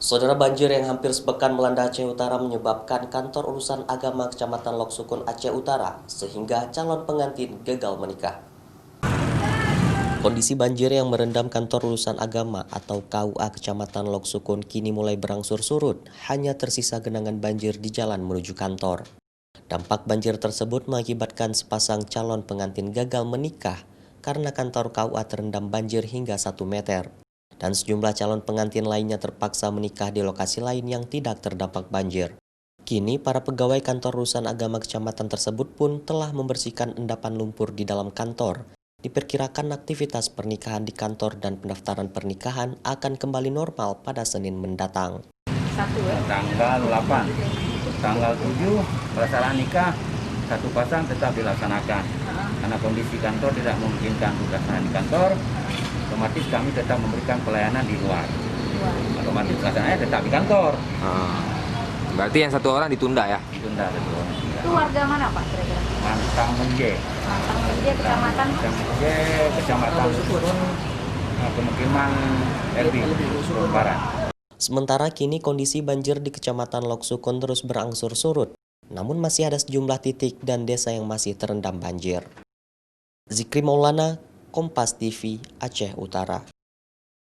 Saudara, banjir yang hampir sepekan melanda Aceh Utara menyebabkan kantor urusan agama Kecamatan Lok Sukun Aceh Utara sehingga calon pengantin gagal menikah. Kondisi banjir yang merendam kantor urusan agama atau KUA Kecamatan Lok Sukun kini mulai berangsur surut, hanya tersisa genangan banjir di jalan menuju kantor. Dampak banjir tersebut mengakibatkan sepasang calon pengantin gagal menikah karena kantor KUA terendam banjir hingga 1 meter. Dan sejumlah calon pengantin lainnya terpaksa menikah di lokasi lain yang tidak terdampak banjir. Kini, para pegawai kantor urusan agama kecamatan tersebut pun telah membersihkan endapan lumpur di dalam kantor. Diperkirakan aktivitas pernikahan di kantor dan pendaftaran pernikahan akan kembali normal pada Senin mendatang. Tanggal 8, tanggal 7 pelaksanaan nikah, satu pasang tetap dilaksanakan. Karena kondisi kantor tidak memungkinkan pelaksanaan di kantor, otomatis kami tetap memberikan pelayanan di luar. Otomatis pelaksanaannya tetap di kantor. Berarti yang satu orang ditunda ya? Ditunda satu orang. Itu warga mana Pak kira-kira? Mantang Menje. Mantang Menje, kecamatan? Menje, kecamatan Sukun, pemukiman RB, Barat. Sementara kini kondisi banjir di Kecamatan Lok Sukun terus berangsur surut, namun masih ada sejumlah titik dan desa yang masih terendam banjir. Zikri Maulana, Kompas TV, Aceh Utara.